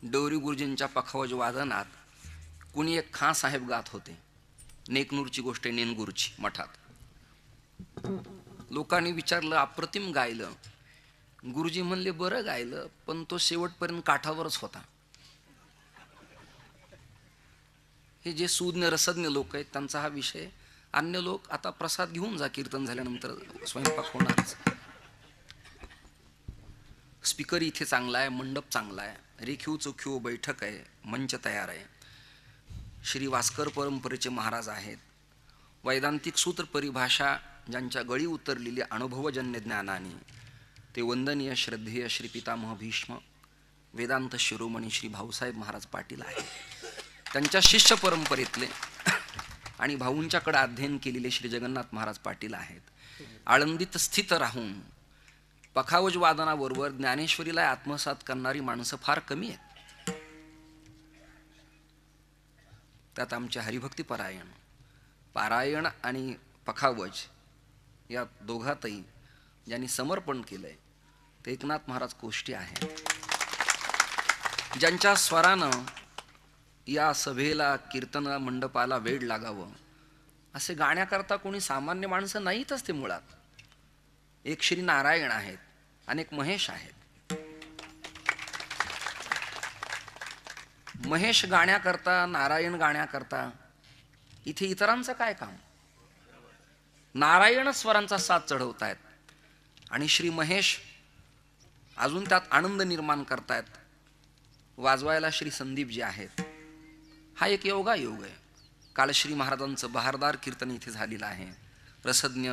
डोरी गुरुजींच्या पखावज वादनात कुणी एक खां साहेब गात होते. नेकनूरची गोष्ट आहे, नेनगूरची मठात. लोकांनी विचारलं, अप्रतिम गायलं. गुरुजी म्हणले, बरं गायलं, पण तो शेवटपर्यंत काठावरच होता. हे जे सुज्ञ रसज्ञ लोक आहेत त्यांचा हा विषय. अन्य लोक आता प्रसाद घेऊन जा, कीर्तन झाल्यानंतर स्वयंपाक होणारच. स्पीकर इथे चांगला आहे, मंडप चांगला आहे, रेखीव चोखीव बैठक आहे, मंच तयार आहे. श्री वास्कर परंपरेचे महाराज आहेत. वैदांतिक सूत्र परिभाषा ज्यांच्या गळी उतरलेली अनुभवजन्य ज्ञानाने, ते वंदनीय श्रद्धेय श्री पितामह भीष्म वेदांत शिरोमणी श्री भाऊसाहेब महाराज पाटील आहेत. त्यांच्या शिष्य परंपरेतले आणि भाऊंच्याकडे अध्ययन केलेले श्री जगन्नाथ महाराज पाटील आहेत. आळंदीत स्थित राहून पखावज वादनाबरोबर ज्ञानेश्वरीला आत्मसात करणारी माणसं फार कमी आहेत. त्यात आमचे हरिभक्ती पारायण आणि पखावज या दोघातही ज्यांनी समर्पण केलंय ते एकनाथ महाराज कोष्टी आहेत. ज्यांच्या स्वरानं या सभेला, कीर्तन मंडपाला वेळ लागावं असे गाण्याकरता कोणी सामान्य माणसं नाहीतच ते मुळात. एक श्री नारायण आहेत, अनेक महेश आहेत. महेश गाण्याकरता, नारायण गाण्याकरता इथे इतरांचं काय काम? नारायण स्वरांचा साथ चढवतायत आणि श्री महेश अजून त्यात आनंद निर्माण करतायत. वाजवायला श्री संदीप जे आहेत, हा एक योगायोग आहे. काल श्री महाराजांचं बहारदार कीर्तन इथे झालेलं आहे. रसज्ञ,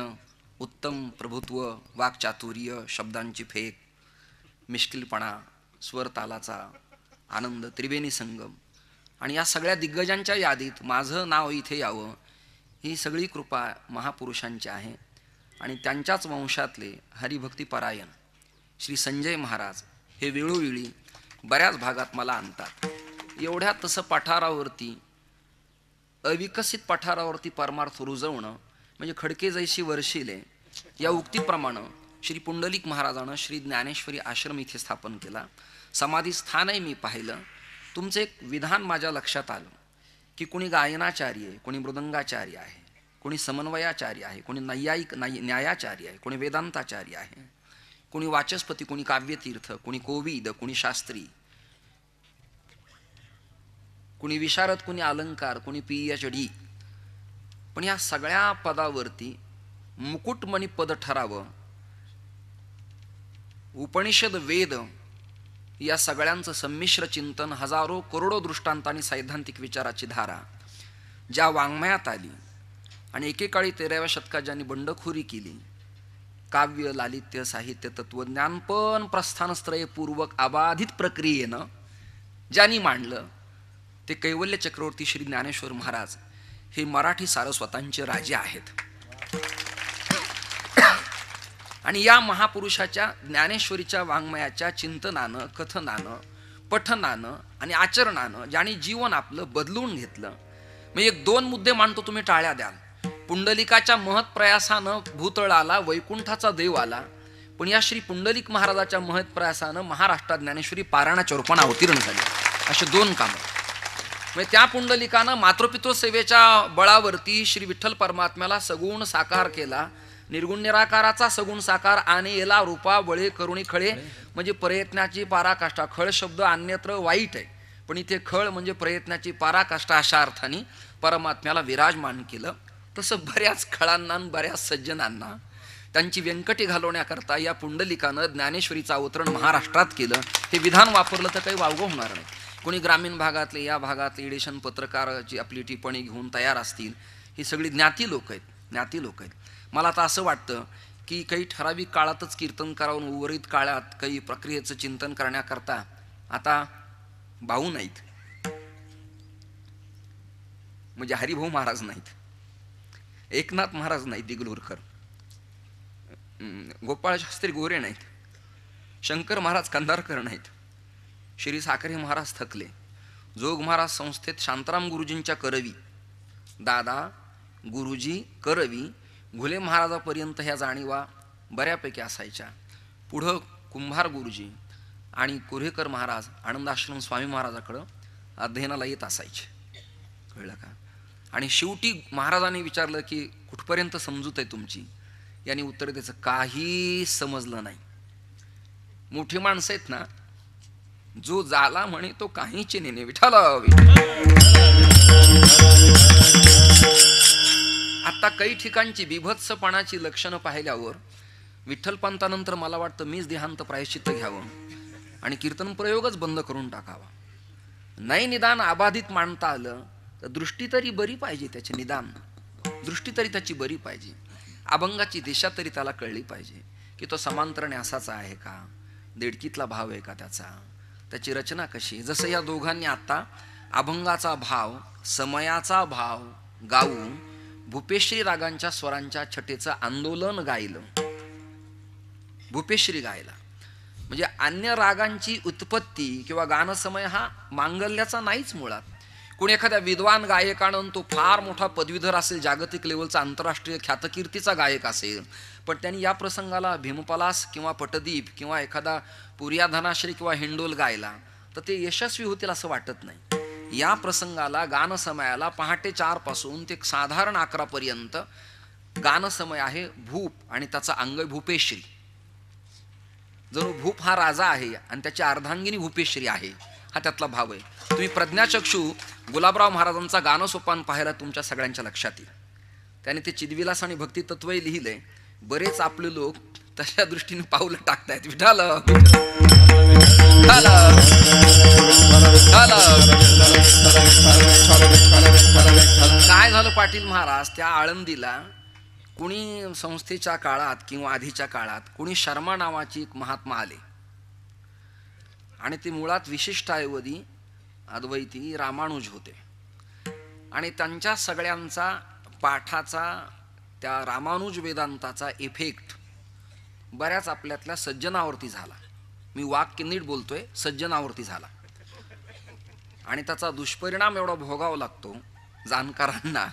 उत्तम प्रभुत्व, वाक्चातुर्य, शब्दांची फेक, मिश्किलपणा, स्वर तालाचा आनंद, त्रिवेणी संगम, आणि या सगळ्या दिग्गजांच्या यादीत माझं नाव इथे यावं ही सगळी कृपा महापुरुषांची आहे. आणि त्यांच्याच वंशातले हरिभक्ती परायण श्री संजय महाराज हे वेळोवेळी बऱ्याच भागात मला आणतात. एवढ्या तसं पठारावरती, अविकसित पठारावरती परमार्थ रुजवणं म्हणजे खडके जैशी वर्षिले या उक्तीप्रमाणे श्री पुंडलिक महाराजानं श्री ज्ञानेश्वरी आश्रम इथे स्थापन केला. समाधी स्थानही मी पाहिलं. तुमचं एक विधान माझ्या लक्षात आलं की कोणी गायनाचार्य आहे, कोणी मृदंगाचार्य आहे, कोणी समन्वयाचार्य आहे, कोणी न्यायाचार्य आहे, कोणी वेदांताचार्य आहे, कोणी वाचस्पती, कोणी काव्यतीर्थ, कोणी कोविद, कोणी शास्त्री, कोणी विशारद, कोणी अलंकार, कोणी PhD. पण या सगळ्या पदावरती मुकुटमणी पद ठरावं. उपनिषद, वेद या सगळ्यांचं संमिश्र चिंतन, हजारो करोडो दृष्टांतांनी सैद्धांतिक विचाराची धारा ज्या वाङ्मयात आली आणि एकेकाळी 13व्या शतकात ज्यांनी बंडखोरी केली, काव्य, लालित्य, साहित्य, तत्वज्ञान पण प्रस्थानत्रयपूर्वक अबाधित प्रक्रियेनं ज्यांनी मांडलं, ते कैवल्य चक्रवर्ती श्री ज्ञानेश्वर महाराज हे मराठी सारस्वतांचे राजे आहेत. आणि या महापुरुषाच्या ज्ञानेश्वरीच्या वाङ्मयाच्या चिंतनानं, कथनानं, पठनानं आणि आचरणानं ज्यांनी जीवन आपलं बदलून घेतलं. म्हणजे एक दोन मुद्दे मांडतो, तुम्ही टाळ्या द्याल. पुंडलिकाच्या महत्प्रयासानं भूतळाला वैकुंठाचा देव आला, पण या श्री पुंडलिक महाराजाच्या महत्प्रयासानं महाराष्ट्रात ज्ञानेश्वरी पारायणाच्या रूपाने अवतीर्ण झाली. असे दोन कामं. म्हणजे त्या पुंडलिकानं मातृपितृ सेवेच्या बळावरती श्री विठ्ठल परमात्म्याला सगुण साकार केला. निर्गुण निराकाराचा सगुण साकार आणि येला रूपा बळे करुणी खळे, म्हणजे प्रयत्नाची पराकाष्ठा. खळ शब्द अन्यत्र वाईट आहे, पण इथे खळ म्हणजे प्रयत्नाची पराकाष्ठा अशा अर्थाने परमात्म्याला विराजमान केलं. तसं बऱ्याच खळांना, बऱ्याच सज्जनांना त्यांची व्यंकटी घालवण्याकरता या पुंडलिकानं ज्ञानेश्वरीचं अवतरण महाराष्ट्रात केलं. हे विधान वापरलं तर काही वावगं होणार नाही. कोणी ग्रामीण भागातले, या भागातले एडिशन पत्रकाराची आपली टिप्पणी घेऊन तयार असतील, ही सगळी ज्ञाती लोक आहेत. मला आता असं वाटतं की काही ठराविक काळातच कीर्तन करावून उर्वरित काळात काही प्रक्रियेचं चिंतन करण्याकरता आता भाऊ नाहीत, म्हणजे हरिभाऊ महाराज नाहीत, एकनाथ महाराज नाहीत, दिगलूरकर, गोपाळ शास्त्री गोरे नाहीत, शंकर महाराज कंधारकर नाहीत, श्री साखरे महाराज थकले, जोग महाराज संस्थेत शांताराम गुरुजींच्या करवी, दादा गुरुजी करवी, घुले महाराजापर्यंत ह्या जाणीवा बऱ्यापैकी असायच्या. पुढं कुंभार गुरुजी आणि कुऱ्हेकर महाराज आनंदाश्रम स्वामी महाराजाकडं अध्ययनाला येत असायचे. कळलं का? आणि शेवटी महाराजांनी विचारलं की कुठपर्यंत समजूत आहे तुमची? यांनी उत्तर द्यायचं, काही समजलं नाही. मोठी माणसं आहेत ना, जो झाला म्हणे तो काहीच नेणे विठाला. आता काही ठिकाणची बिभत्सपणाची लक्षणं पाहिल्यावर विठ्ठलपंतानंतर मला वाटतं मीच देहांत प्रायश्चित्त घ्यावं आणि कीर्तन प्रयोगच बंद करून टाकावा. नाही निदान अबाधित मांडता आलं तर दृष्टी तरी बरी पाहिजे, त्याची निदान दृष्टी तरी त्याची बरी पाहिजे. अभंगाची दिशा तरी त्याला कळली पाहिजे की तो समांतरणे असाचा आहे का, देडकीतला भाव आहे का त्याचा, त्याची रचना कशी. जसं या दोघांनी आता अभंगाचा भाव, समयाचा भाव गाऊन भूपेश्री रागांच्या स्वरांच्या छटेचं आंदोलन गायलं. भूपेश्री गायला म्हणजे अन्य रागांची उत्पत्ती किंवा गानसमय हा मांगल्याचा नाहीच मुळात. कोणी एखाद्या विद्वान गायकानं, तो फार मोठा पदवीधर असेल, जागतिक लेवलचा आंतरराष्ट्रीय ख्यातकीर्तीचा गायक असेल, पण त्यांनी या प्रसंगाला भीमपलास किंवा पटदीप किंवा एखादा पुरिया धनाश्री किंवा हिंडोल गायला तर ते यशस्वी होतील असं वाटत नाही. या प्रसंगाला गानसमयाला पहाटे 4 पासून ते साधारण 11 पर्यंत गानसमय आहे भूप आणि त्याचा अंग भूपेश्री. जणू भूप हा राजा आहे आणि त्याची अर्धांगिनी भूपेश्री आहे, हा त्यातला भाव आहे. तुम्ही प्रज्ञाचक्षू गुलाबराव महाराजांचा गानसोपान पाहायला तुमच्या सगळ्यांच्या लक्षात येईल. त्याने ते चिदविलास आणि भक्ती तत्वही लिहिलंय. बरेच आपले लोक तशा दृष्टीने पाऊलं टाकतायत. विठाल काय झालं पाटील महाराज, त्या आळंदीला कुणी संस्थेच्या काळात किंवा आधीच्या काळात कुणी शर्मा नावाची एक महात्मा आले आणि ते मुळात विशिष्टायवदी अद्वैती रामानुज होते आणि त्यांच्या सगळ्यांचा पाठाचा, त्या रामानुज वेदांताचा इफेक्ट बऱ्याच आपल्यातल्या सज्जनावरती झाला. मी वाक्य नीट बोलतोय, सज्जनावरती झाला. आणि त्याचा दुष्परिणाम एवढा भोगावा लागतो जाणकारांना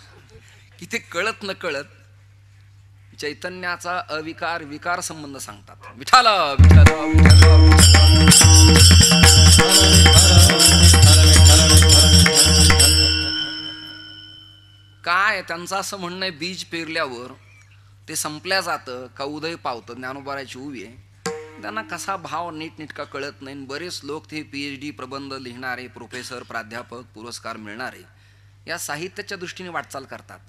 की ते कळत न कळत चैतन्याचा अविकार विकार संबंध सांगतात. विठाल काय त्यांचं असं म्हणणं आहे, बीज पेरल्यावर ते संपल्या जातं का उदय पावतं, ज्ञानोबाराची उभी आहे. त्यांना कसा भाव नीटनेटका कळत नाही. बरेच लोक ते PhD प्रबंध लिहिणारे, प्रोफेसर, प्राध्यापक, पुरस्कार मिळणारे या साहित्याच्या दृष्टीने वाटचाल करतात.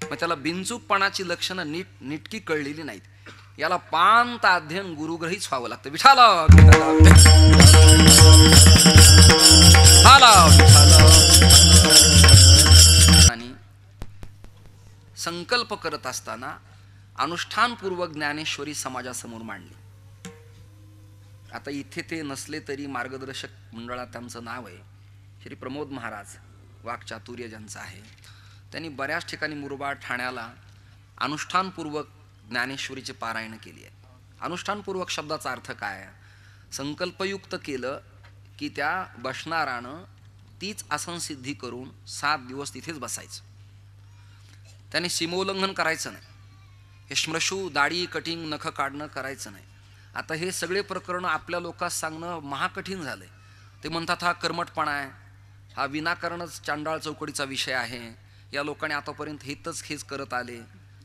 मग त्याला बिनचूकपणाची लक्षणं नीटकी कळलेली नाहीत. याला पांत अध्ययन गुरुग्रहीच व्हावं लागतं. विठाला आणि संकल्प करत असताना अनुष्ठानपूर्वक ज्ञानेश्वरी समाजासमोर मांडली. आता इथे ते नसले तरी मार्गदर्शक मंडळात त्यांचं नाव आहे श्री प्रमोद महाराज, वाक्चातुर्य ज्यांचं आहे. त्यांनी बऱ्याच ठिकाणी मुरबाड, ठाण्याला अनुष्ठानपूर्वक ज्ञानेश्वरीचे पारायण केली आहे. अनुष्ठानपूर्वक शब्दाचा अर्थ काय? संकल्पयुक्त केलं की त्या बसणारानं तीच आसनसिद्धी करून 7 दिवस तिथेच बसायचं. त्याने सीमोल्लंघन करायचं नाही. हे श्मश्रू, दाढी, कटिंग, नख काढणं करायचं नाही. आता हे सगळे प्रकरण आपल्या लोकांस सांगणं महाकठीण झालंय. ते म्हणतात हा कर्मटपणा आहे, हा विनाकारणच चांडाळ चौकडीचा विषय आहे. या लोकांनी आतापर्यंत हेच करत आले,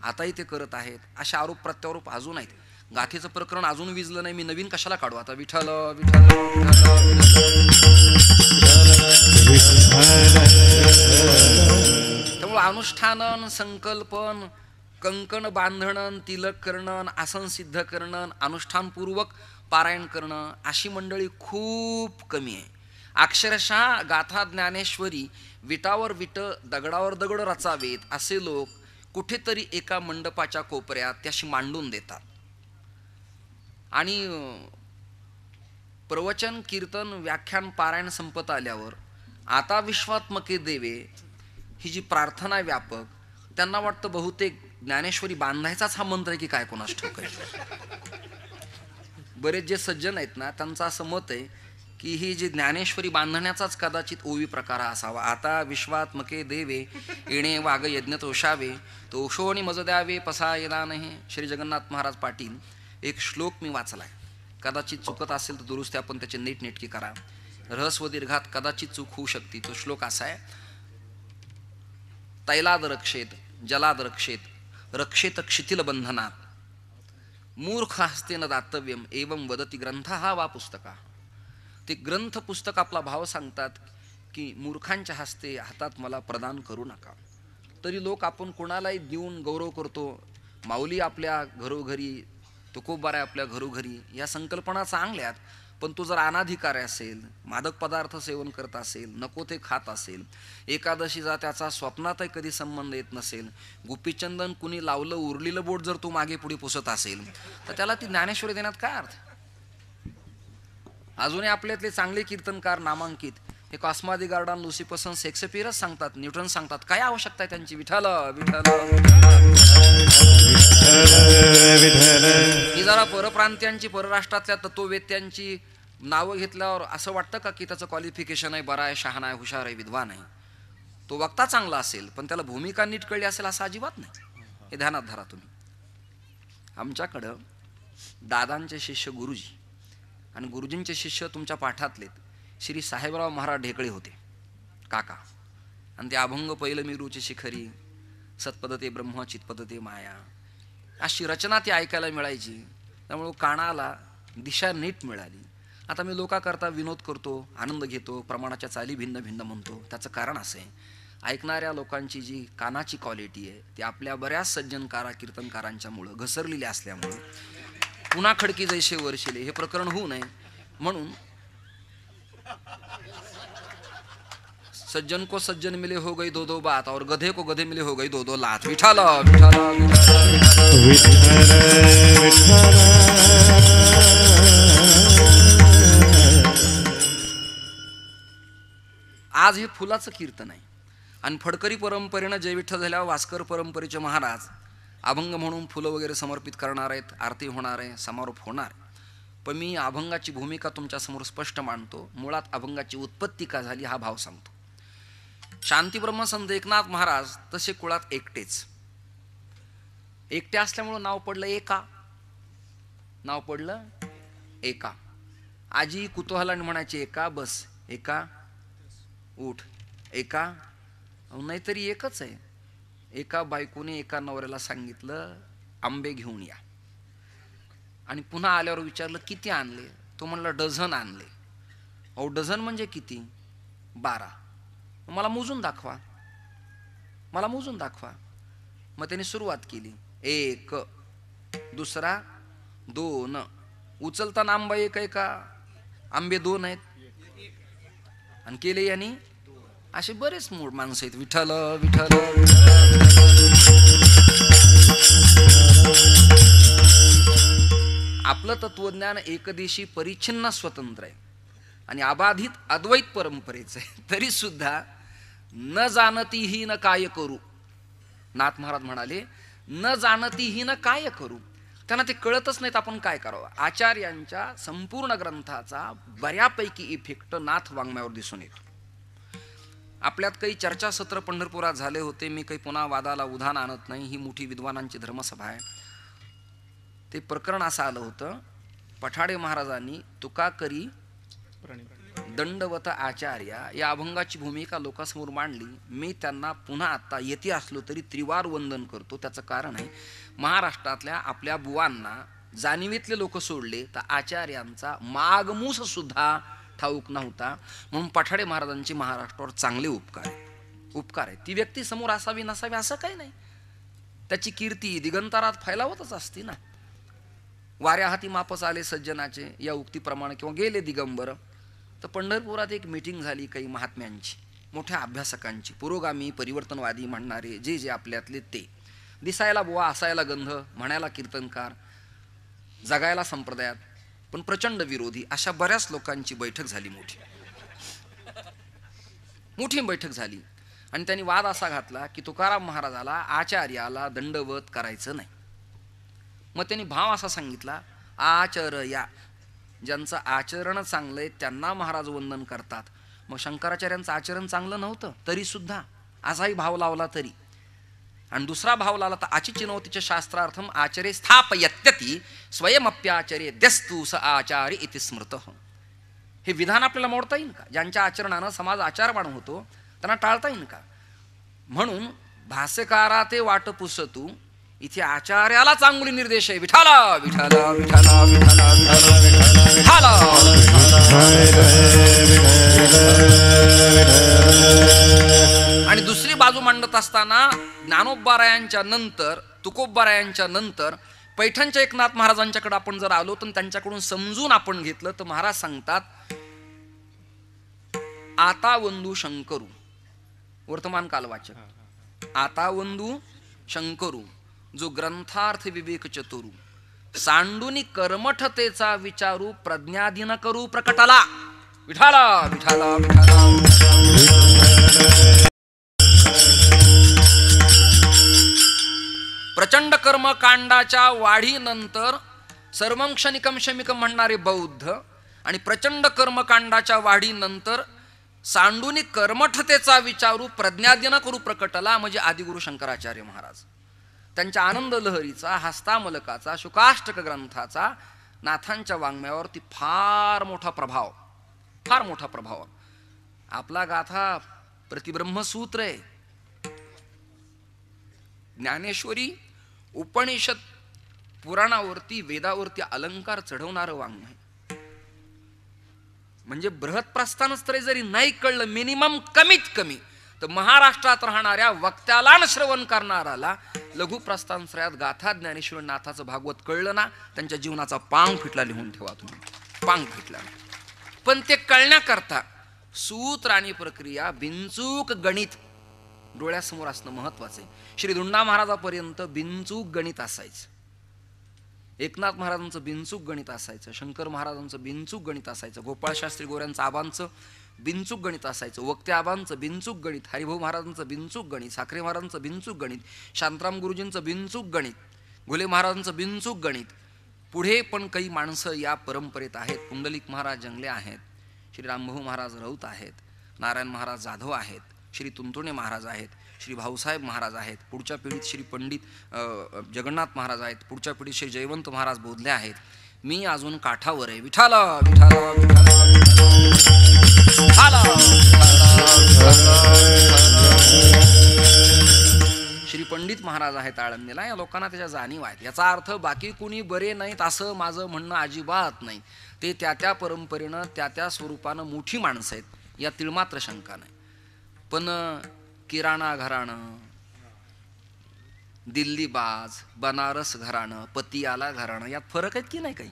आताही ते करत आहेत. असे आरोप प्रत्यारोप अजून आहेत. गाथेचं प्रकरण अजून विजलं नाही, मी नवीन कशाला काढू आता. विठ्ठल विठ्ठल त्यामुळे अनुष्ठानन, संकल्पन, कंकण बांधणं, तिलक करणं, आसन सिद्ध करणं, अनुष्ठानपूर्वक पारायण करणं अशी मंडळी खूप कमी आहे. अक्षरशः गाथा ज्ञानेश्वरी विटावर विट, दगडावर दगड रचावेत असे लोक कुठेतरी एका मंडपाच्या कोपऱ्यात त्याशी मांडून देतात. आणि प्रवचन, कीर्तन, व्याख्यान, पारायण संपत आल्यावर आता विश्वात्मके देवे ही जी प्रार्थना व्यापक, त्यांना वाटतं बहुतेक ज्ञानेश्वरी बांधायचाच हा मंत्र आहे की काय, कोणास ठाऊक आहे. बरेच जे सज्जन आहेत ना, त्यांचं असं मत आहे की ही जी ज्ञानेश्वरी बांधण्याचाच कदाचित ओवी प्रकार असावा. आता विश्वात्मके देवे येणे वाग यज्ञ तोषावे, तोषोणी मज द्यावे पसा येदा नाही. श्री जगन्नाथ महाराज पाटील एक श्लोक मी वाचलाय. कदाचित चुकत असेल तर दुरुस्ती आपण त्याची नीटनेटकी करा. रहस्व दीर्घात कदाचित चूक होऊ शकते. तो श्लोक असा आहे, तैलाद रक्षेत जलाद रक्षेत रक्षेत क्षिथिल बंधनात मूर्ख हस्तेन दातव्यम एवं वदती ग्रंथ हा वा पुस्तका. ते ग्रंथ पुस्तक आपला भाव सांगतात की मूर्खांच्या हस्ते हातात मला प्रदान करू नका. तरी लोक आपण कोणालाही देऊन गौरव करतो. माऊली आपल्या घरोघरी, तुकोबाराय आपल्या घरोघरी, या संकल्पना चांगल्यात, पण तो जर अनाधिकारी असेल, मादक पदार्थ सेवन करत असेल, नको ते खात असेल, एकादशीचा त्याचा स्वप्नातही कधी संबंध येत नसेल, गुप्पीचंदन कुणी लावलं उरलेलं बोट जर तो मागे पुढे पुसत असेल, तर त्याला ती ज्ञानेश्वरी देण्यात काय अर्थ. अजूनही आपल्यातले चांगले कीर्तनकार नामांकित हे कॉस्मादी गार्डन, लुसिफसन, शेक्सपियरच सांगतात, न्यूटन सांगतात, काय आवश्यकता आहे त्यांची. विठ्ठल विठ्ठल. ही जरा परप्रांतीयांची, परराष्ट्रातल्या तत्ववेत्यांची नावं घेतल्यावर असं वाटतं का की त्याचं क्वालिफिकेशन आहे, बरा आहे, शहाणा आहे, हुशार आहे, विद्वान आहे. तो वक्ता चांगला असेल पण त्याला भूमिका नीट कळली असेल असं अजिबात नाही. हे ध्यानात धरा तुम्ही. आमच्याकडं दादांचे शिष्य गुरुजी आणि गुरुजींचे शिष्य तुमच्या पाठातलेत श्री साहेबराव महाराज ढेकळे होते काका. आणि ते अभंग पहिलं मिरूची शिखरी, सत्पदते ब्रह्म चितपदते माया, अशी रचना ती ऐकायला मिळायची. त्यामुळं कानाला दिशा नीट मिळाली. आता मी लोकांकरता विनोद करतो, आनंद घेतो, प्रमाणाच्या चाली भिन्न भिन्न म्हणतो. त्याचं कारण असं आहे, ऐकणाऱ्या लोकांची जी कानाची क्वालिटी आहे ती आपल्या बऱ्याच सज्जनकारा कीर्तनकारांच्या मुळं घसरलेली असल्यामुळं पुन्हा खडकी जैसे वर्षिले हे प्रकरण होऊ नये म्हणून सज्जन को सज्जन मिले हो गई दो दो बात और गधे को गधे मिले हो गई दो दो लात. विठाला विठाला आज हे फुलाचं कीर्तन आहे. आणि फडकरी परंपरेनं जय विठ्ठल झाल्यावर वास्कर परंपरेचे महाराज अभंग म्हणून फुलं वगैरे समर्पित करणार आहेत, आरती होणार आहे, समारोप होणार. पण मी अभंगाची भूमिका तुमच्यासमोर स्पष्ट मांडतो. मुळात अभंगाची उत्पत्ती का झाली हा भाव सांगतो. शांती ब्रह्मसंत एकनाथ महाराज तसे कुळात एकटेच. एकटे असल्यामुळं नाव पडलं एका. नाव पडलं एका. आजी कुतूहलाने म्हणायची एका बस, एका उठ, एका. नाहीतरी एकच आहे. एका बायकोने एका नवऱ्याला सांगितलं आंबे घेऊन या. आणि पुन्हा आल्यावर विचारलं किती आणले. तो म्हणला डझन आणले. अहो डझन म्हणजे किती? 12. मला मोजून दाखवा, मला मोजून दाखवा. मग त्याने सुरुवात केली. 1, दुसरा 2. उचलताना आंबा एक आहे का? आंबे 2 आहेत. आणि केले यांनी. असे बरेच मूळ माणसं आहेत. विठ्ठल विठ्ठल. आपलं तत्वज्ञान एकदेशी परिच्छिन्न स्वतंत्र आहे आणि अबाधित अद्वैत परंपरेचं आहे. तरी सुद्धा न जाणतीही न काय करू. नाथ महाराज म्हणाले न जाणतीही न काय करू. त्यांना ते कळतच नाहीत आपण काय करावं. आचार्यांच्या संपूर्ण ग्रंथाचा बऱ्यापैकी इफेक्ट नाथ वाङ्मयावर दिसून येतो. आपल्यात काही चर्चासत्र पंढरपुरात झाले होते. मी काही पुन्हा वादाला उधाण आणत नाही. ही मोठी विद्वानांची धर्मसभा आहे. ते प्रकरण असं आलं होतं. पठाडे महाराजांनी तुका करी दंडवत आचार्या या अभंगाची भूमिका लोकांसमोर मांडली. मी त्यांना पुन्हा आता येते असलो तरी त्रिवार वंदन करतो. त्याचं कारण आहे महाराष्ट्रातल्या आपल्या बुवांना जाणीवीतले लोक सोडले तर आचार्यांचा मागमूस सुद्धा ठाऊक नव्हता. म्हणून पठाडे महाराजांची महाराष्ट्रावर चांगले उपकार आहे. ती व्यक्ती समोर असावी नसावी असं काही नाही. त्याची कीर्ती दिगंतरात फैलावतच असती ना. वाऱ्या हाती मापच आले सज्जनाचे या उक्तीप्रमाणे किंवा गेले दिगंबर. तर पंढरपुरात एक मीटिंग झाली काही महात्म्यांची, मोठ्या अभ्यासकांची, पुरोगामी परिवर्तनवादी म्हणणारे जे आपल्यातले ते. दिसायला बुवा, असायला गंध, म्हणायला कीर्तनकार, जगायला संप्रदायात पण प्रचंड विरोधी अशा बऱ्याच लोकांची बैठक झाली. मोठी बैठक झाली. आणि त्यांनी वाद असा घातला की तुकाराम महाराजाला आचार्याला दंडवत करायचं नाही. मग त्यांनी भाव असा सांगितला आचर्या. ज्यांचं आचरण चांगलं आहे त्यांना महाराज वंदन करतात. मग शंकराचार्यांचं आचरण चांगलं नव्हतं तरी सुद्धा असाही भाव लावला तरी आणि दुसरा भाव लावला तर आचिचिनोतीच्या शास्त्रार्थम आचरे स्थापयत्यती स्वयमप्याचरे द्यस्तु स आचार्य इति स्मृत. हे विधान आपल्याला मोडता येईल का? ज्यांच्या आचरणानं समाज आचारवाण होतो त्यांना टाळता येईल का? म्हणून भाष्यकारा ते वाट पुसतू, इथे आचार्याला चांगली निर्देश आहे. विठाला विठाला विठाला विठाला विठाला आणि दुसरी बाजू मांडत असताना ज्ञानोबारायांच्या नंतर, तुकोबारायांच्या नंतर पैठणच्या एकनाथ महाराजांच्याकडे आपण जर आलो तर त्यांच्याकडून समजून आपण घेतलं तर महाराज सांगतात, आता वंदू शंकरू, वर्तमान कालवाचक, आता वंदू शंकरू, जो ग्रंथार्थ विवेक चतुरू, सांडूनी कर्मठतेचा विचारू, प्रज्ञाधीन करू प्रकटाला. विठाला विठाला विठाला. प्रचंड कर्मकांडाच्या वाढीनंतर सर्वं क्षणिकं शमिकं म्हणणारे बौद्ध आणि प्रचंड कर्मकांडाच्या वाढीनंतर सांडूनी कर्मठतेचा विचारू, प्रज्ञाधीन करू प्रकटला म्हणजे आदिगुरु शंकराचार्य महाराज. त्यांच्या आनंद लहरीचा, हस्तामलकाचा, शुकाष्टक ग्रंथाचा नाथांच्या वाङ्मयावरती फार मोठा प्रभाव. आपला गाथा प्रतिब्रह्मसूत्र आहे. ज्ञानेश्वरी उपनिषद पुराणावरती, वेदावरती अलंकार चढवणारं वाङ्मय. म्हणजे बृहत प्रस्थानच तरी जरी नाही कळलं, मिनिमम कमीत कमी तर महाराष्ट्रात राहणाऱ्या वक्त्याला न श्रवण करणाराला लघु प्रस्थानत्रयात गाथा ज्ञानेश्वर नाथाचं भागवत कळलं ना, त्यांच्या जीवनाचा पांग फिटला. लिहून ठेवा तुम्ही, पांग फिटला. पण ते कळण्याकरता सूत्र आणि प्रक्रिया, बिनचूक गणित डोळ्यासमोर असणं महत्वाचं आहे. श्री धुंडा महाराजापर्यंत बिनचूक गणित असायचं. एकनाथ महाराजांचं बिनचूक गणित असायचं, शंकर महाराजांचं बिनचूक गणित असायचं, गोपाळशास्त्री गोऱ्यांचं आबांचं बिनचूक गणित असायचं, वक्ते आबांचं बिनचूक गणित, हरिभाऊ महाराजांचं बिनचूक गणित, साखरे महाराजांचं बिनचूक गणित, शांताराम गुरुजींचं बिनचूक गणित, घुले महाराजांचं बिनचूक गणित. पुढे पण काही माणसं या परंपरेत आहेत. पुंडलिक महाराज जंगले आहेत, श्री रामभाऊ महाराज राऊत आहेत, नारायण महाराज जाधव आहेत, श्री तुंतुणे महाराज आहेत, श्री भाऊसाहेब महाराज आहेत, पुढच्या पिढीत श्री पंडित जगन्नाथ महाराज आहेत, पुढच्या पिढीत श्री जयवंत महाराज बोधले आहेत. मी अजून काठावर आहे. विठाला विठाला विठाला. श्री पंडित महाराज आहेत आळंदीला. या लोकांना त्याच्या जाणीव आहेत. याचा अर्थ बाकी कुणी बरे नाहीत असं माझं म्हणणं अजिबात नाही. ते त्या त्या परंपरेनं, त्या त्या स्वरूपानं मोठी माणसं आहेत, या तिळमात्र शंका नाही. पण किराणा घराणं, दिल्ली बाज, बनारस घराणं, पतियाला घराणं, यात फरक आहेत की नाही काही?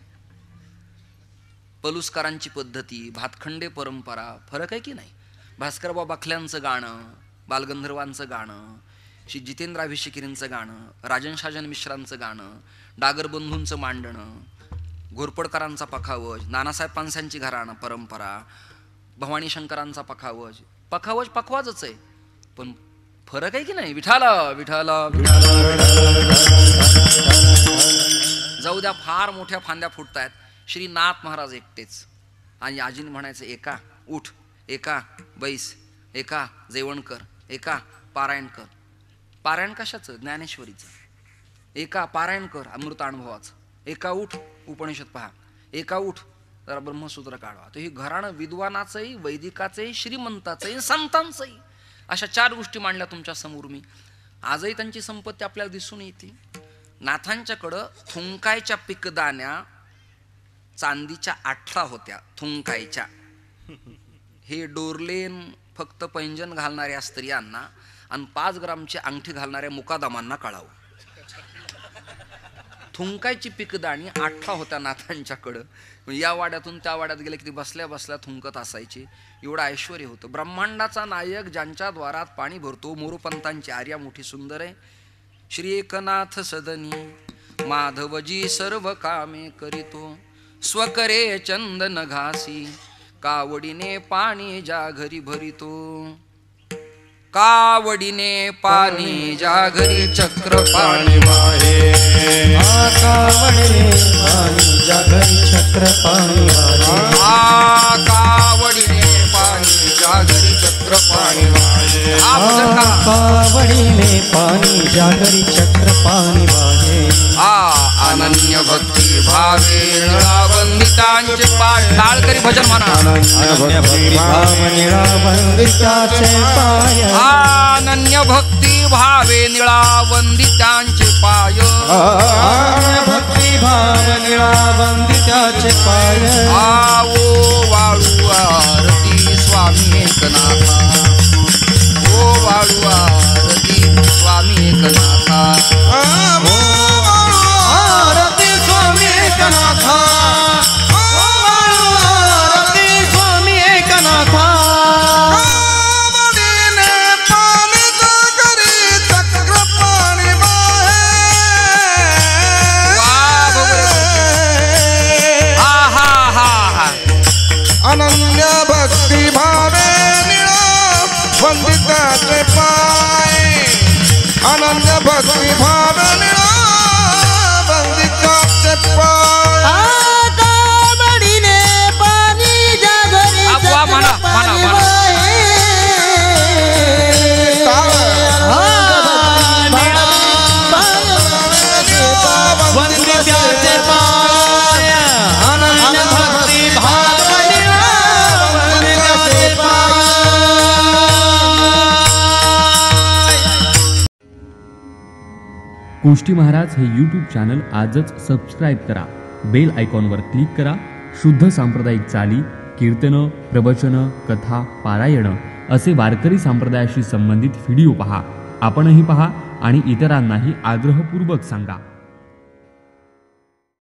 पलुसकरांची पद्धती, भातखंडे परंपरा, फरक आहे की नाही? भास्करबाबा बखल्यांचं गाणं, बालगंधर्वांचं गाणं, श्री जितेंद्राभिषेकींचं गाणं, राजन शाजन मिश्रांचं गाणं, डागरबंधूंचं मांडणं, घोरपडकरांचा पखावज, नानासाहेब पानस्यांची घराणं परंपरा, भवानी शंकरांचा पखावज. पखावज पखवाजच आहे, पण फरक आहे की नाही? विठाला विठाला जाऊ द्या. फार मोठ्या फांद्या फुटतायत. श्री नाथ महाराज एकटेच आणि आजीने म्हणायचं, एका उठ, एका बैस, एका जेवण कर, एका पारायण कर. पारायण कशाचं? ज्ञानेश्वरीचं. एका पारायण कर अमृत अनुभवाचं, एका उठ उपनिषद पहा, एका उठ जरा ब्रह्मसूत्र काढवा. तर ही घराणं विद्वानाचंही, वैदिकाचंही, श्रीमंताचंही, संतांचंही. अशा 4 गोष्टी मांडल्या तुमच्या समोर मी. आजही त्यांची संपत्ती आपल्याला दिसून येते. नाथांच्याकडं थुंकायच्या पिकदाण्या चांदीच्या 18 होत्या, थुंकायच्या. हे डोरलेन फक्त पैंजन घालणाऱ्या स्त्रियांना आणि 5 ग्रामची अंगठी घालणाऱ्या मुकादमांना कळावं. थुंकायची पिकदाणी 18 होत्या नाथांच्याकडं. या वाड्यातून त्या वाड्यात गेले की बसल्या बसल्या थुंकत असायचे. एवढं ऐश्वर होतं. ब्रह्मांडाचा नायक ज्यांच्या द्वारात पाणी भरतो, मोरोपंतांची आर्या मोठी सुंदर आहे. श्री एकनाथ सदनी माधवजी सर्व कामे करीतो, स्वकरे चंदन घासी, कावडीने पाणी ज्या घरी भरितो. कावडीने पाणी ज्या घरी चक्र पाणी वाहे, कावडीने पाणी ज्या घरी चक्र पाणी वाहे, कावडीने पाणी ज्या घरी चक्र पाणी वाहे. हा भजन करा. कावडीने पाणी जागरी चक्र पाणी वाहे. अनन्य भक्ती भावे निळावंदितांचे पाय. टाळकरी भजन म्हणा. अनन्य भक्ती भाव निळावंदिताचे पाय. अनन्य भक्ती भावे निळावंदितांचे पाय. भक्ती भाव निळावंदिताचे पाय. ओ वाळू आरती स्वामी एकनाथा. ओ वाळू आरती स्वामी एकनाथा. आरती स्वामी एकनाथा. आरती स्वामी एकनाथा. अनन्य भक्ती भावे निळावंदिताचे पाय. अनन्य भक्ती भावे निळावंदिताचे पाय. कावडीने पाणी जागरी म्हणा म्हणा म्हणा. वंदिताचे पाय. अनन्य भक्ती भाव निळावंदिताचे पाय. गोष्टी महाराज हे यूट्यूब चॅनल आजच सबस्क्राईब करा. बेल आयकॉनवर क्लिक करा. शुद्ध सांप्रदायिक चाली, कीर्तनं, प्रवचनं, कथा, पारायणं असे वारकरी संप्रदायाशी संबंधित व्हिडिओ पहा. आपणही पहा आणि इतरांनाही आग्रहपूर्वक सांगा.